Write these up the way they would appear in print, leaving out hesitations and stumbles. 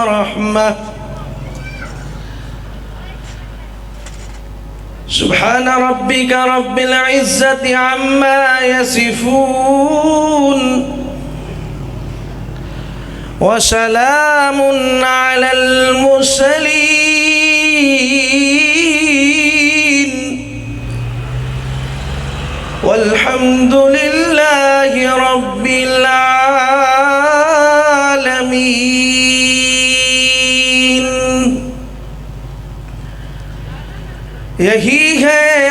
رحمة سبحان ربك رب العزة عما يصفون وسلام على المرسلين والحمد لله رب العالمين. یہی ہے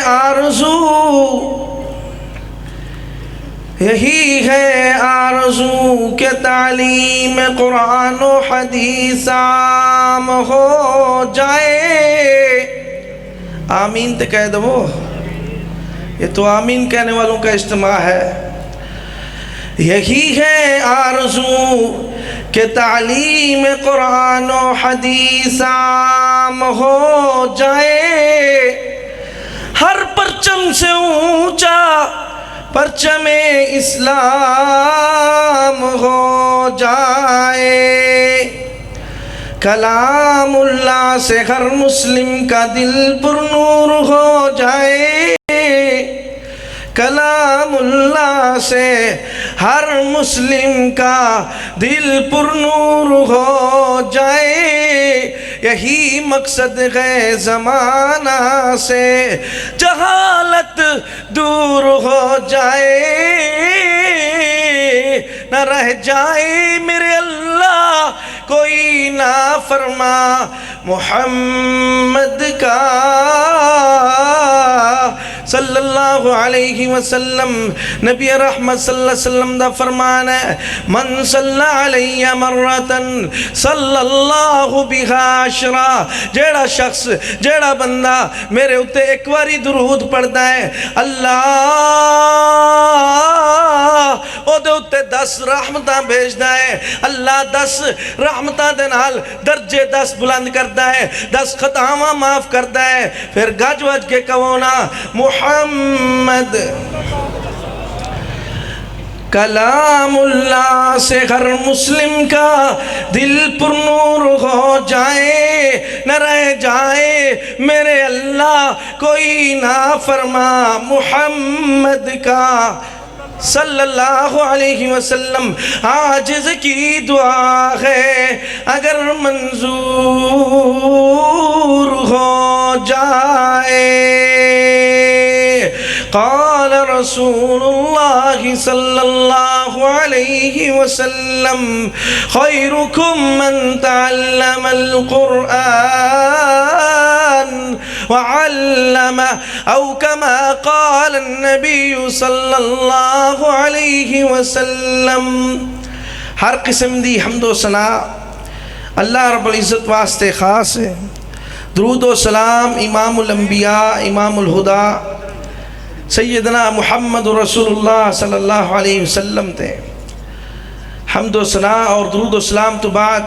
آرزو کہ تعلیم قرآن و حدیث عام ہو جائے. آمین تو کہہ دو. یہ تو آمین کہنے والوں کا اجتماع ہے. یہی ہے آرزو کہ تعلیم قرآن و حدیث عام ہو جائے. ہر پرچم سے اونچا پرچم اسلام ہو جائے. کلام اللہ سے ہر مسلم کا دل پر نور ہو جائے. کلام اللہ سے ہر مسلم کا دل پر نور ہو جائے. یہی مقصد ہے زمانہ سے جہالت دور ہو جائے. نہ رہ جائے میرے اللہ کوئی نافرما محمد کا صلی اللہ علیہ وسلم. نبی رحمت صلی اللہ علیہ وسلم دا فرمان ہے من صلی علیہ مرتن صلی اللہ بہا عشرہ. جیڑا شخص جیڑا بندہ میرے اتے ایک واری درود پڑھتا ہے اللہ او دے اتے 10 رحمتاں بھیجدا ہے. اللہ 10 رحمتاں دے نال درجے 10 بلند کرتا ہے, 10 خطاواں معاف کرتا ہے. پھر گج وج کے کہو نا محمد. کلام اللہ سے ہر مسلم کا دل پر نور ہو جائے. نہ رہ جائے میرے اللہ کوئی نافرما محمد کا صلی اللہ علیہ وسلم. عاجز کی دعا ہے اگر منظور ہو جائے. قال رسول اللہ صلی اللہ علیہ وسلم خیرکم من تعلم القرآن وعلم او کما قال النبی صلی اللہ علیہ وسلم. ہر قسم دی حمد و ثنا اللہ رب العزت واسطے خاص ہے. درود و سلام امام الانبیاء امام الہدا سیدنا محمد رسول اللہ صلی اللہ علیہ وسلم تے. حمد و ثنا اور درود و سلام تو بعد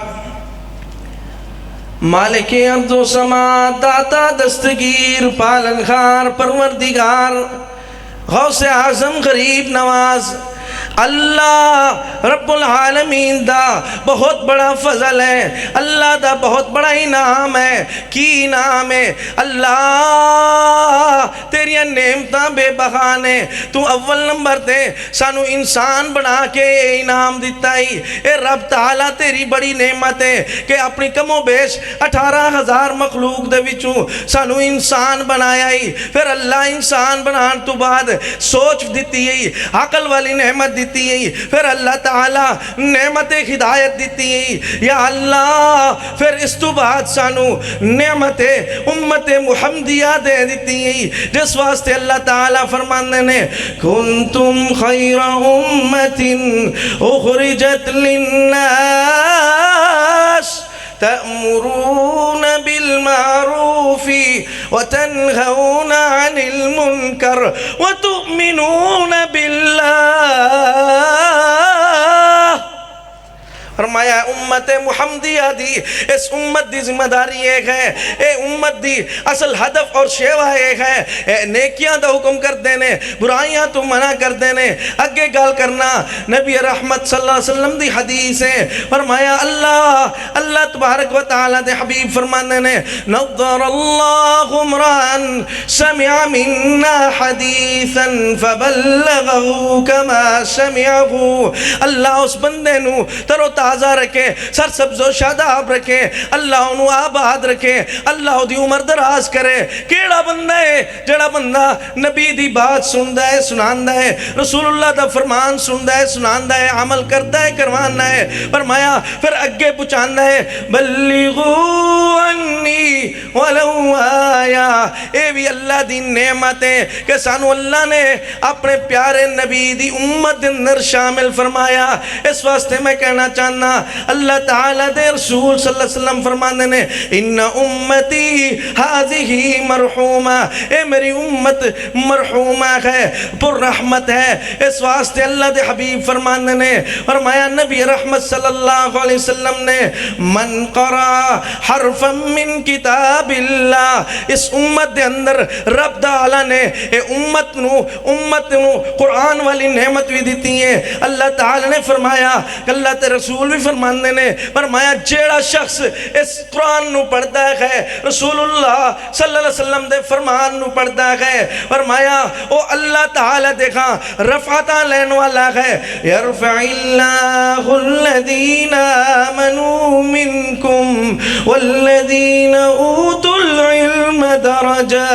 مالک ارض و سما داتا دستگیر پالنخار پروردگار غوث اعظم غریب نواز اللہ رب العالمین دا بہت بڑا فضل ہے. اللہ دا بہت بڑا انعام ہے. کی انعام ہے اللہ تیریاں نعمتاں بے بہانے. تو اول نمبر تے سانو انسان بنا کے انعام دیتا ہی. اے رب تعالیٰ تیری بڑی نعمت ہے کہ اپنی کم و بیش 18,000 مخلوق دے وچوں سانو انسان بنایا ہی. پھر اللہ انسان بنان تو بعد سوچ دیتی ہے, عقل والی نعمت دیتی ہے. پھر اللہ تعالیٰ نعمت ہدایت دیتی ہے. یا اللہ پھر اس تو بعد سانو نعمت امت محمدیہ دے دیتی ہے, جس واسطے اللہ تعالیٰ فرماندے نے کنتم خیر امت اخرجت للناس تأمرون بالمعروف وتنهون عن المنكر وتؤمنون بالله. فرمایا امت محمدیہ دی اس امت دی ذمہ داری ایک ہے، اے امت دی اصل ہدف اور شیوہ ایک ہے، اے نیکیاں دا حکم کر دینے، برائیاں تو منع کر دینے، اگے گال کرنا۔ نبی رحمت صلی اللہ علیہ وسلم دی حدیث ہے، فرمایا اللہ تبارک و تعالیٰ دے حبیب فرمانے نے نظر اللہ امران سمع منا حدیثا فبلغه کما سمعه، اللہ اس بندے نو تر و تازہ رکھے، سرسبز و شاداب رکھے، اللہ انہوں آباد رکھے، اللہ دی عمر دراز کرے۔ کیڑا بندہ ہے جڑا بندہ نبی دی بات سندا ہے سناندا ہے، رسول اللہ دا فرمان سندا ہے سناندا ہے، عمل کرتا ہے کروانا ہے، فرمایا پھر اگے پہنچانا ہے بلغوا عنی ولو آیا۔ اے بھی اللہ دی نعمت ہے کہ سانو اللہ نے اپنے پیارے نبی دی امت اندر شامل فرمایا۔ اس واسطے میں کہنا چاہنا اللہ تعالیٰ دے رسول صلی اللہ علیہ وسلم فرمانے نے ان امتی ہذہ مرحومہ، اے میری امت مرحومہ ہے، پر رحمت ہے۔ اس واسطے اللہ دے حبیب فرمانے نے فرمایا نبی رحمت صلی اللہ علیہ وسلم نے من قرأ حرفا من کتاب اللہ، اس امت دے اندر رب تعالیٰ نے اے امت نو قرآن والی نعمت بھی دیتی ہے۔ اللہ تعالیٰ نے فرمایا کہ اللہ تے رسول بھی فرمانے نے فرمایا جیڑا شخص اس قرآن نو پڑھتا ہے، رسول اللہ صلی اللہ علیہ وسلم دے فرمان نو پڑھتا ہے، فرمایا او اللہ تعالیٰ دیکھا رفعتاں لین والا ہے، یرفع اللہ الذین آمنوا منکم والذین اوتوا العلم درجات،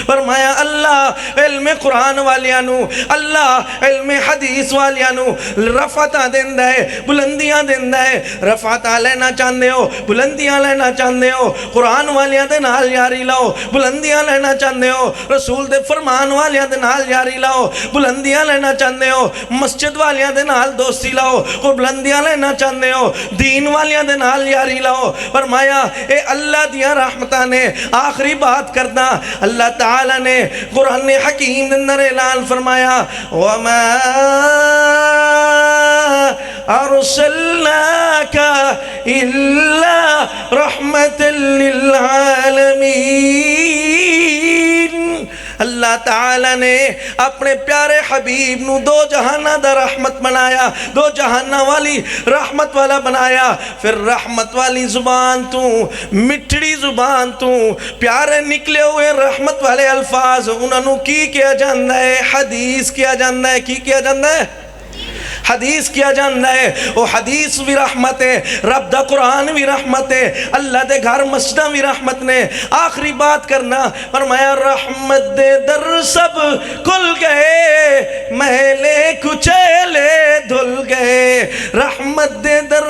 فرمایا اللہ علم قرآن والیانو، اللہ علم حدیث والیانو رفعتاں دیندہ ہے، بلندیاں دیندہ ہے۔ رفعتاں لینا چاندے ہو، بلندیاں لینا چاندے ہو، قرآن والیاں دے نال یاری لاؤ، بلندیاں لینا چاندے ہو، رسول دے فرمان والیاں دے نال یاری لاؤ، بلندیاں لینا چاندے ہو، مسجد والیاں دے نال دوستی لاؤ، بلندیاں لینا چاندے ہو، دین والیاں دے نال یاری لاؤ۔ فرمایا اے اللہ دیا رحمتاں نے آخری بات کرنا اللہ تعالیٰ نے قرآن حکیم اندر اعلان فرمایا وَمَا أَرْسَلْنَاكَ إِلَّا رَحْمَةً لِلْعَالَمِينَ۔ اللہ تعالیٰ نے اپنے پیارے حبیب نو دو جہانہ دا رحمت بنایا، دو جہانہ والی رحمت والا بنایا، پھر رحمت والی زبان تو مٹھڑی زبان تو پیارے نکلے ہوئے رحمت والے الفاظ انہوں کی کیا جاندہ ہے، حدیث کیا جاندہ ہے، کی کیا جاندہ ہے، حدیث کیا جاندہ ہے۔ وہ حدیث بھی رحمت ہے، رب دا قرآن بھی رحمت ہے، اللہ دے گھر مسجدہ بھی رحمت نے۔ آخری بات کرنا فرمایا رحمت دے در سب کھل گئے، محلے کچیلے دھل گئے، رحمت دے در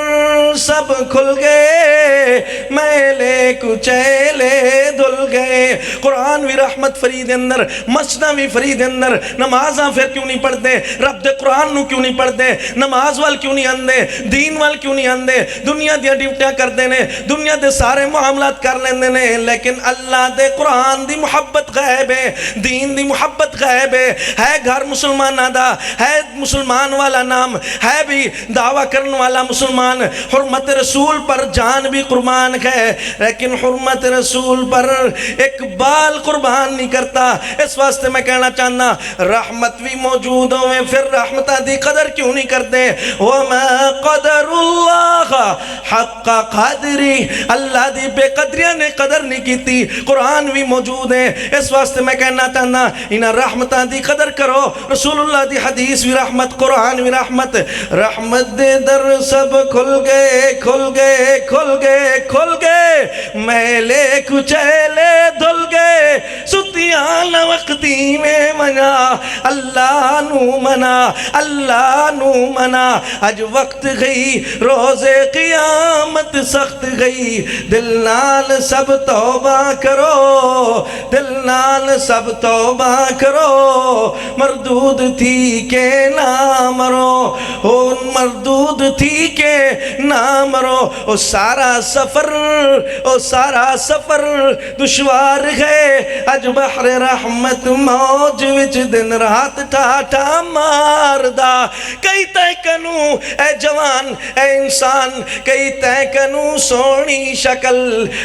سب کھل گئے، محلے کچیلے دھل گئے۔ قرآن بھی رحمت فرید اندر، مسجدہ بھی فرید اندر، نمازاں پھر کیوں نہیں پڑھتے، رب دے قرآن نو کیوں نہیں پڑھتے، نماز وال کیوں نہیں آندے، دین وال کیوں نہیں آندے، دنیا دیا ڈیوٹیاں کر دینے، دنیا دے سارے معاملات کر لیندے نے، لیکن اللہ دے قرآن دی محبت غائب ہے، دین دی محبت غائب ہے گھر مسلمانہ دا، ہے مسلمان والا نام، ہے بھی دعویٰ کرن والا مسلمان، حرمت رسول پر جان بھی قربان ہے، لیکن حرمت رسول پر ایک بال قربان نہیں کرتا۔ اس واسطے میں کہنا چاہنا رحمت بھی موجود ہوئے پھر رحمتہ دی قدر کیوں نہیں کرتے؟ وَمَا قَدَرُ اللَّهَ حَقَّ قَدْرِ، اللہ دی بے قدریاں نے قدر نہیں کیتی۔ قرآن بھی موجود ہے، اس واسطے میں کہنا چاہنا انہاں رحمتاں دی قدر کرو، رسول اللہ دی حدیث بھی رحمت، قرآن بھی رحمت، رحمت دے در سب کھل گئے کھل گئے کھل گئے کھل گئے، میلے کچیلے دھل گئے، ستیان وقتی میں منا اللہ نو منا، اللہ نو منا، اج وقت گئی روز قیامت قیامت سخت گئی دل نال سب توبہ کرو دل نال سب توبہ کرو مردود تھی کہ نہ مرو مردود تھی کہ نہ مرو او سارا سفر دشوار ہے اج بحر رحمت موج وچ دن رات ٹھاٹا ماردا کئی تے کنو اے جوان اے انسان کئی تے کنو سونی شکل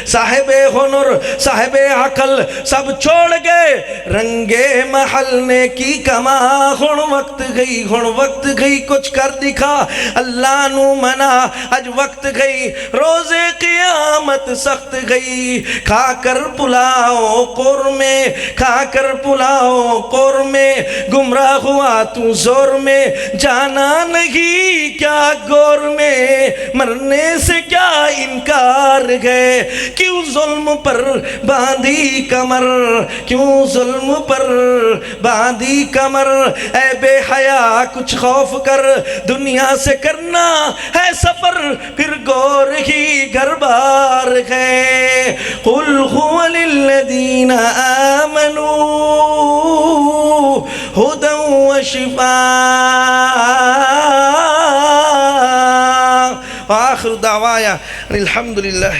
صاحب ہنر صاحب عقل سب چھوڑ گئے رنگے محل نے کی کما ہن وقت گئی کچھ کر دکھا اللہ نو منا اج وقت گئی روز قیامت سخت گئی کھا کر پلاؤ قورمے گمراہ ہوا تو زور میں جانا نہیں کیا گور میں مرنے سے کیا انکار گئے کیوں ظلم پر باندھی کمر اے بے حیا کچھ خوف کر دنیا سے کرنا ہے سفر پھر گور ہی گھر بار ہے قل هو للذین آمنوا ہدی وشفاء وآخر دعوایا الحمدللہ